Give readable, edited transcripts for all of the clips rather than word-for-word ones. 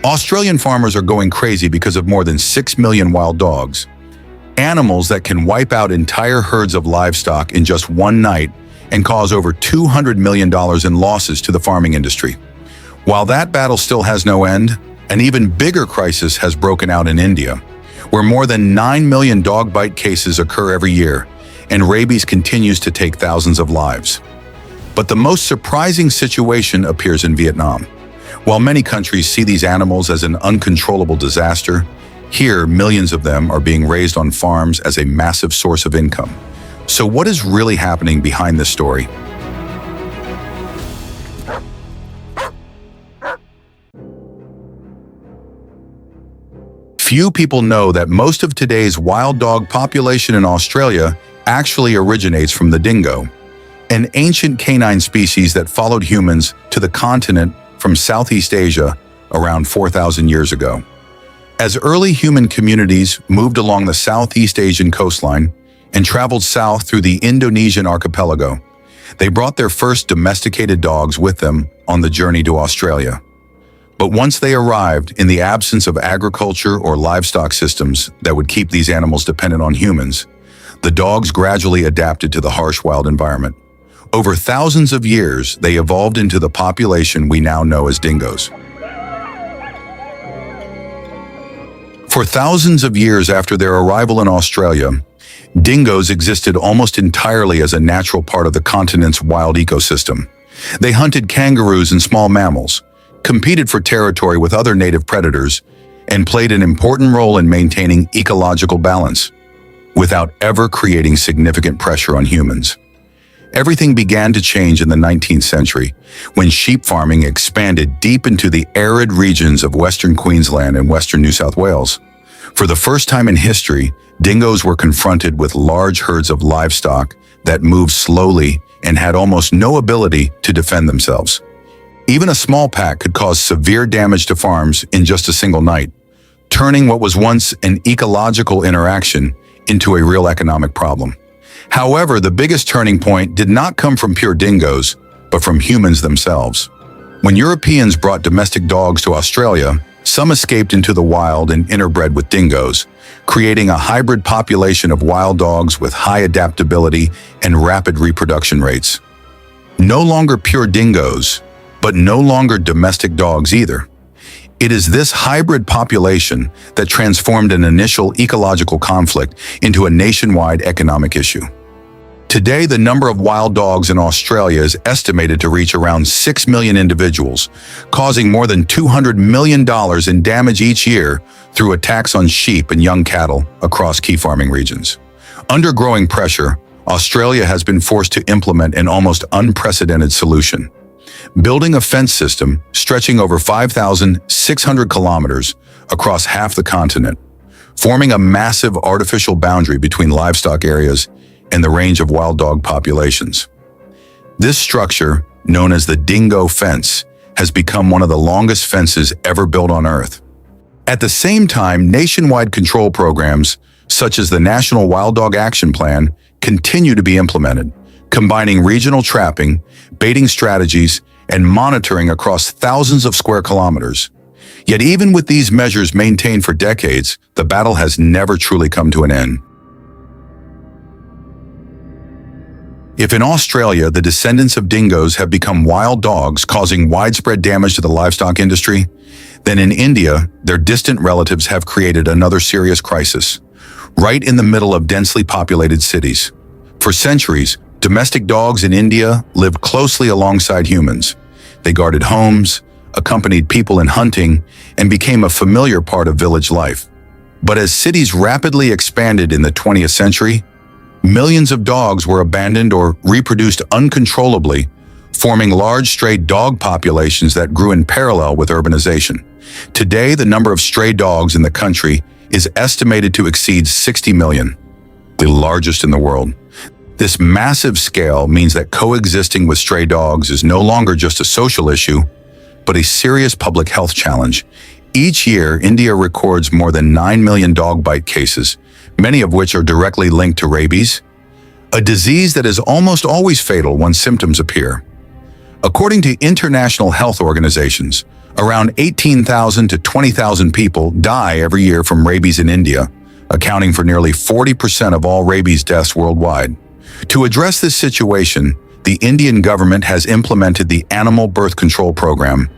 Australian farmers are going crazy because of more than 6 million wild dogs, animals that can wipe out entire herds of livestock in just one night and cause over $200 million in losses to the farming industry. While that battle still has no end, an even bigger crisis has broken out in India, where more than 9 million dog bite cases occur every year, and rabies continues to take thousands of lives. But the most surprising situation appears in Vietnam. While many countries see these animals as an uncontrollable disaster, here millions of them are being raised on farms as a massive source of income. So what is really happening behind this story? Few people know that most of today's wild dog population in Australia actually originates from the dingo, an ancient canine species that followed humans to the continent from Southeast Asia around 4,000 years ago. As early human communities moved along the Southeast Asian coastline and traveled south through the Indonesian archipelago, they brought their first domesticated dogs with them on the journey to Australia. But once they arrived, in the absence of agriculture or livestock systems that would keep these animals dependent on humans, the dogs gradually adapted to the harsh wild environment. Over thousands of years, they evolved into the population we now know as dingoes. For thousands of years after their arrival in Australia, dingoes existed almost entirely as a natural part of the continent's wild ecosystem. They hunted kangaroos and small mammals, competed for territory with other native predators, and played an important role in maintaining ecological balance, without ever creating significant pressure on humans. Everything began to change in the 19th century, when sheep farming expanded deep into the arid regions of Western Queensland and Western New South Wales. For the first time in history, dingoes were confronted with large herds of livestock that moved slowly and had almost no ability to defend themselves. Even a small pack could cause severe damage to farms in just a single night, turning what was once an ecological interaction into a real economic problem. However, the biggest turning point did not come from pure dingoes, but from humans themselves. When Europeans brought domestic dogs to Australia, some escaped into the wild and interbred with dingoes, creating a hybrid population of wild dogs with high adaptability and rapid reproduction rates. No longer pure dingoes, but no longer domestic dogs either. It is this hybrid population that transformed an initial ecological conflict into a nationwide economic issue. Today, the number of wild dogs in Australia is estimated to reach around 6 million individuals, causing more than $200 million in damage each year through attacks on sheep and young cattle across key farming regions. Under growing pressure, Australia has been forced to implement an almost unprecedented solution: building a fence system stretching over 5,600 kilometers across half the continent, forming a massive artificial boundary between livestock areas and the range of wild dog populations. This structure, known as the dingo fence, has become one of the longest fences ever built on Earth. At the same time, nationwide control programs, such as the National Wild Dog Action Plan, continue to be implemented, combining regional trapping, baiting strategies, and monitoring across thousands of square kilometers. Yet even with these measures maintained for decades, the battle has never truly come to an end. If in Australia the descendants of dingoes have become wild dogs causing widespread damage to the livestock industry, then in India, their distant relatives have created another serious crisis, right in the middle of densely populated cities. For centuries, domestic dogs in India lived closely alongside humans. They guarded homes, accompanied people in hunting, and became a familiar part of village life. But as cities rapidly expanded in the 20th century, millions of dogs were abandoned or reproduced uncontrollably, forming large stray dog populations that grew in parallel with urbanization. Today, the number of stray dogs in the country is estimated to exceed 60 million, the largest in the world. This massive scale means that coexisting with stray dogs is no longer just a social issue, but a serious public health challenge. Each year, India records more than 9 million dog bite cases, many of which are directly linked to rabies, a disease that is almost always fatal when symptoms appear. According to international health organizations, Around 18,000 to 20,000 people die every year from rabies in India, accounting for nearly 40% of all rabies deaths worldwide. To address this situation, the Indian government has implemented the Animal Birth Control Program,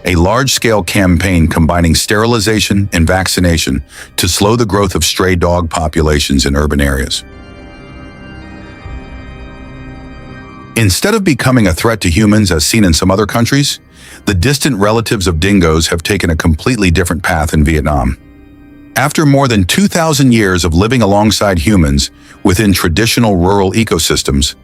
a large-scale campaign combining sterilization and vaccination to slow the growth of stray dog populations in urban areas. Instead of becoming a threat to humans as seen in some other countries, the distant relatives of dingoes have taken a completely different path in Vietnam. After more than 2,000 years of living alongside humans within traditional rural ecosystems,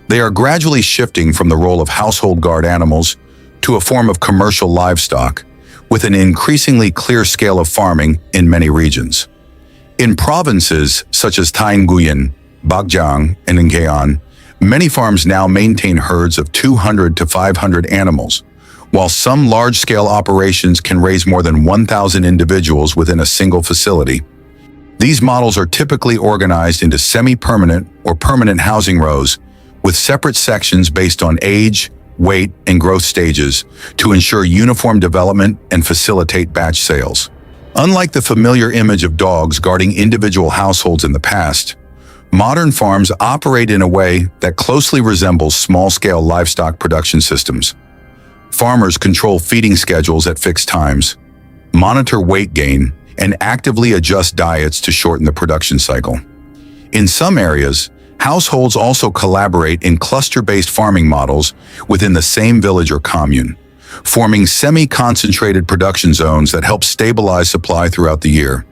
they are gradually shifting from the role of household guard animals to a form of commercial livestock, with an increasingly clear scale of farming in many regions. In provinces such as Thanh Nguyen, Bắc Giang, and Ninh, many farms now maintain herds of 200 to 500 animals, while some large-scale operations can raise more than 1,000 individuals within a single facility. These models are typically organized into semi-permanent or permanent housing rows, with separate sections based on age, weight, and growth stages to ensure uniform development and facilitate batch sales. Unlike the familiar image of dogs guarding individual households in the past, modern farms operate in a way that closely resembles small-scale livestock production systems. Farmers control feeding schedules at fixed times, monitor weight gain, and actively adjust diets to shorten the production cycle. In some areas, households also collaborate in cluster-based farming models within the same village or commune, forming semi-concentrated production zones that help stabilize supply throughout the year.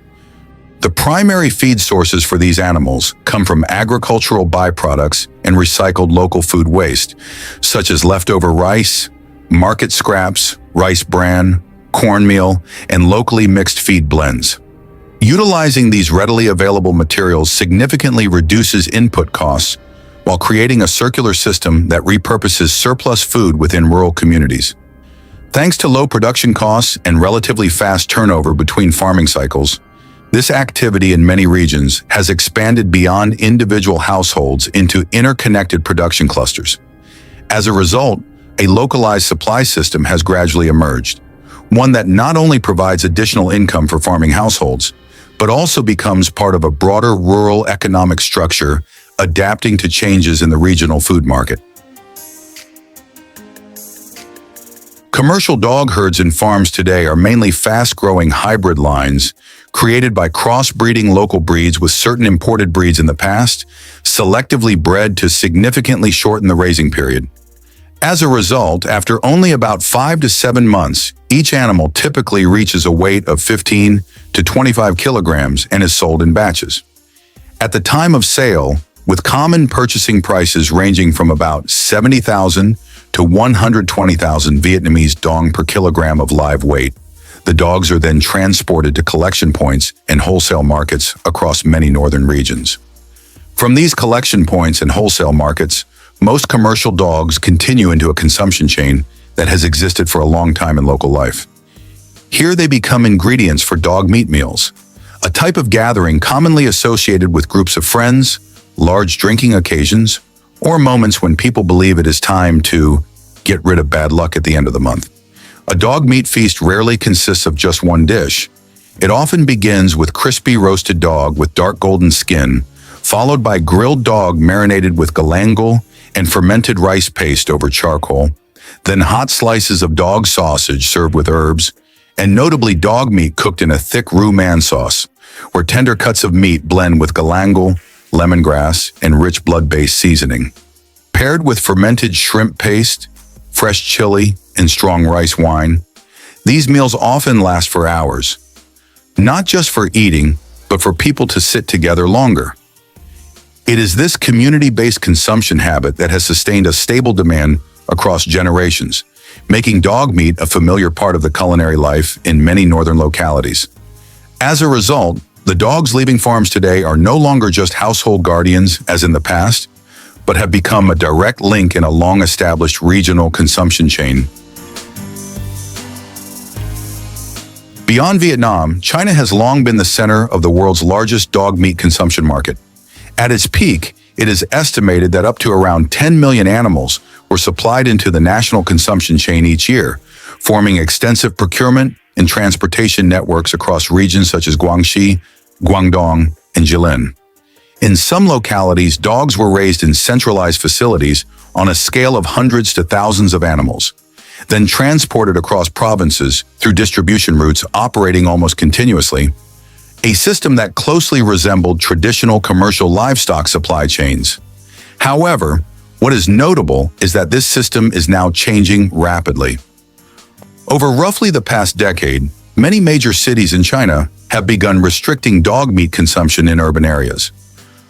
The primary feed sources for these animals come from agricultural byproducts and recycled local food waste, such as leftover rice, market scraps, rice bran, cornmeal, and locally mixed feed blends. Utilizing these readily available materials significantly reduces input costs while creating a circular system that repurposes surplus food within rural communities. Thanks to low production costs and relatively fast turnover between farming cycles, this activity in many regions has expanded beyond individual households into interconnected production clusters. As a result, a localized supply system has gradually emerged, one that not only provides additional income for farming households, but also becomes part of a broader rural economic structure adapting to changes in the regional food market. Commercial dog herds in farms today are mainly fast-growing hybrid lines created by crossbreeding local breeds with certain imported breeds in the past, selectively bred to significantly shorten the raising period. As a result, after only about 5 to 7 months, each animal typically reaches a weight of 15 to 25 kilograms and is sold in batches. At the time of sale, with common purchasing prices ranging from about 70,000 to 120,000 Vietnamese dong per kilogram of live weight, the dogs are then transported to collection points and wholesale markets across many northern regions. From these collection points and wholesale markets, most commercial dogs continue into a consumption chain that has existed for a long time in local life. Here they become ingredients for dog meat meals, a type of gathering commonly associated with groups of friends, large drinking occasions, or moments when people believe it is time to get rid of bad luck at the end of the month. A dog meat feast rarely consists of just one dish. It often begins with crispy roasted dog with dark golden skin, followed by grilled dog marinated with galangal and fermented rice paste over charcoal, then hot slices of dog sausage served with herbs, and notably dog meat cooked in a thick roux man sauce, where tender cuts of meat blend with galangal, lemongrass, and rich blood-based seasoning. Paired with fermented shrimp paste, fresh chili, and strong rice wine, these meals often last for hours, not just for eating, but for people to sit together longer. It is this community-based consumption habit that has sustained a stable demand across generations, making dog meat a familiar part of the culinary life in many northern localities. As a result, the dogs leaving farms today are no longer just household guardians as in the past, but have become a direct link in a long-established regional consumption chain. Beyond Vietnam, China has long been the center of the world's largest dog meat consumption market. At its peak, it is estimated that up to around 10 million animals were supplied into the national consumption chain each year, forming extensive procurement and transportation networks across regions such as Guangxi, Guangdong, and Jilin. In some localities, dogs were raised in centralized facilities on a scale of hundreds to thousands of animals, then transported across provinces through distribution routes operating almost continuously, a system that closely resembled traditional commercial livestock supply chains. However, what is notable is that this system is now changing rapidly. Over roughly the past decade, many major cities in China have begun restricting dog meat consumption in urban areas.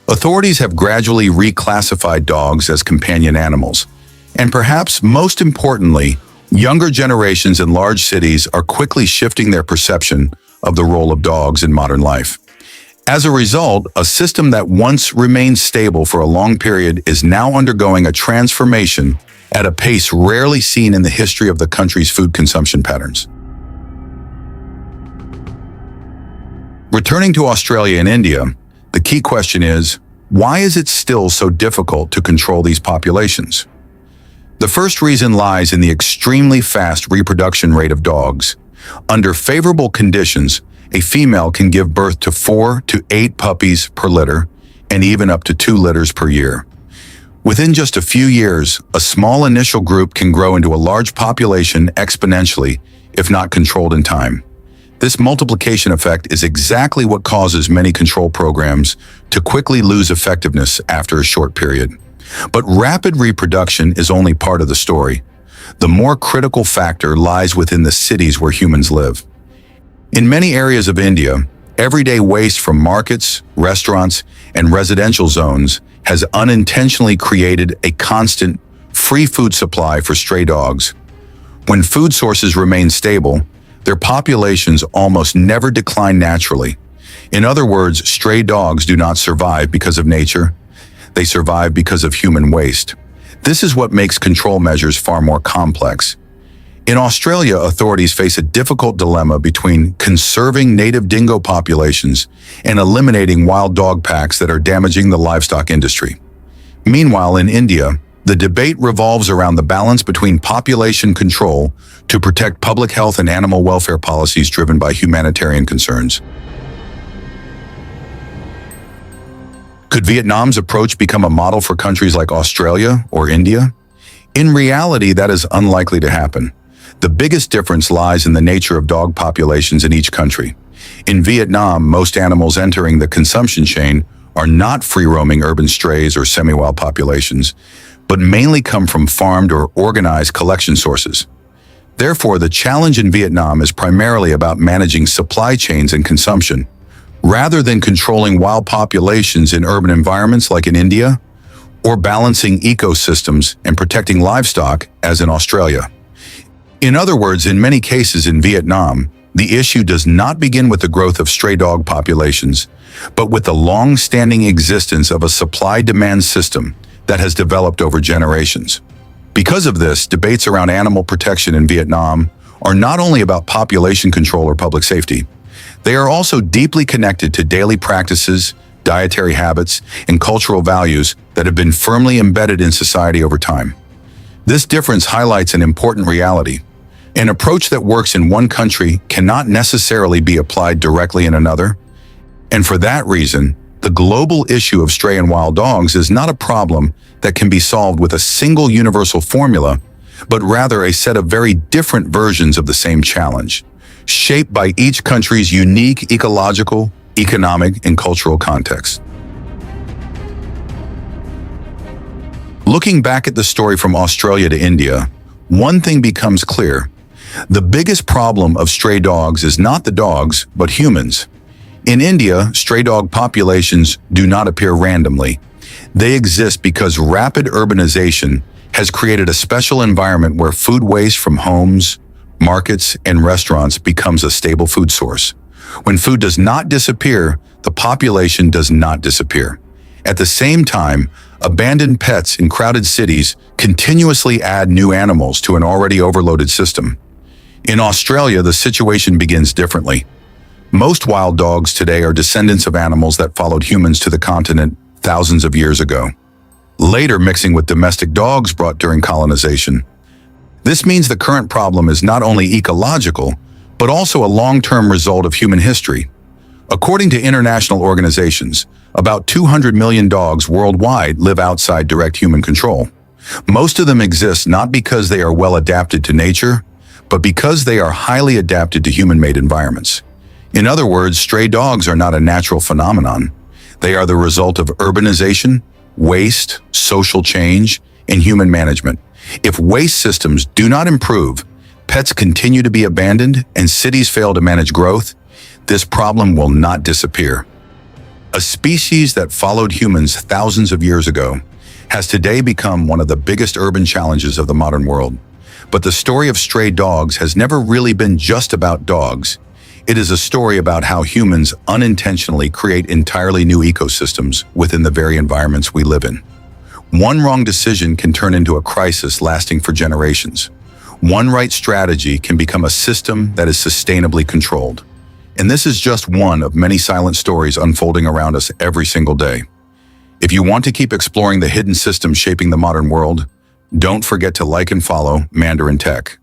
Authorities have gradually reclassified dogs as companion animals, and perhaps most importantly, younger generations in large cities are quickly shifting their perception of the role of dogs in modern life. As a result, a system that once remained stable for a long period is now undergoing a transformation at a pace rarely seen in the history of the country's food consumption patterns. Returning to Australia and India, the key question is, why is it still so difficult to control these populations? The first reason lies in the extremely fast reproduction rate of dogs. Under favorable conditions, a female can give birth to 4 to 8 puppies per litter, and even up to 2 litters per year. Within just a few years, a small initial group can grow into a large population exponentially, if not controlled in time. This multiplication effect is exactly what causes many control programs to quickly lose effectiveness after a short period. But rapid reproduction is only part of the story. The more critical factor lies within the cities where humans live. In many areas of India, everyday waste from markets, restaurants, and residential zones has unintentionally created a constant, free food supply for stray dogs. When food sources remain stable, their populations almost never decline naturally. In other words, stray dogs do not survive because of nature. They survive because of human waste. This is what makes control measures far more complex. In Australia, authorities face a difficult dilemma between conserving native dingo populations and eliminating wild dog packs that are damaging the livestock industry. Meanwhile, in India, the debate revolves around the balance between population control to protect public health and animal welfare policies driven by humanitarian concerns. Could Vietnam's approach become a model for countries like Australia or India? In reality, that is unlikely to happen. The biggest difference lies in the nature of dog populations in each country. In Vietnam, most animals entering the consumption chain are not free-roaming urban strays or semi-wild populations, but mainly come from farmed or organized collection sources. Therefore, the challenge in Vietnam is primarily about managing supply chains and consumption, rather than controlling wild populations in urban environments like in India, or balancing ecosystems and protecting livestock as in Australia. In other words, in many cases in Vietnam, the issue does not begin with the growth of stray dog populations, but with the long-standing existence of a supply-demand system that has developed over generations. Because of this, debates around animal protection in Vietnam are not only about population control or public safety. They are also deeply connected to daily practices, dietary habits, and cultural values that have been firmly embedded in society over time. This difference highlights an important reality. An approach that works in one country cannot necessarily be applied directly in another. And for that reason, the global issue of stray and wild dogs is not a problem that can be solved with a single universal formula, but rather a set of very different versions of the same challenge, shaped by each country's unique ecological, economic, and cultural context. Looking back at the story from Australia to India, one thing becomes clear. The biggest problem of stray dogs is not the dogs, but humans. In India, stray dog populations do not appear randomly. They exist because rapid urbanization has created a special environment where food waste from homes, markets, and restaurants becomes a stable food source. When food does not disappear, the population does not disappear. At the same time, abandoned pets in crowded cities continuously add new animals to an already overloaded system. In Australia, the situation begins differently. Most wild dogs today are descendants of animals that followed humans to the continent thousands of years ago, later mixing with domestic dogs brought during colonization. This means the current problem is not only ecological, but also a long-term result of human history. According to international organizations, about 200 million dogs worldwide live outside direct human control. Most of them exist not because they are well adapted to nature, but because they are highly adapted to human-made environments. In other words, stray dogs are not a natural phenomenon. They are the result of urbanization, waste, social change, and human management. If waste systems do not improve, pets continue to be abandoned, and cities fail to manage growth, this problem will not disappear. A species that followed humans thousands of years ago has today become one of the biggest urban challenges of the modern world. But the story of stray dogs has never really been just about dogs. It is a story about how humans unintentionally create entirely new ecosystems within the very environments we live in. One wrong decision can turn into a crisis lasting for generations. One right strategy can become a system that is sustainably controlled. And this is just one of many silent stories unfolding around us every single day. If you want to keep exploring the hidden systems shaping the modern world, don't forget to like and follow Mandarin Tech.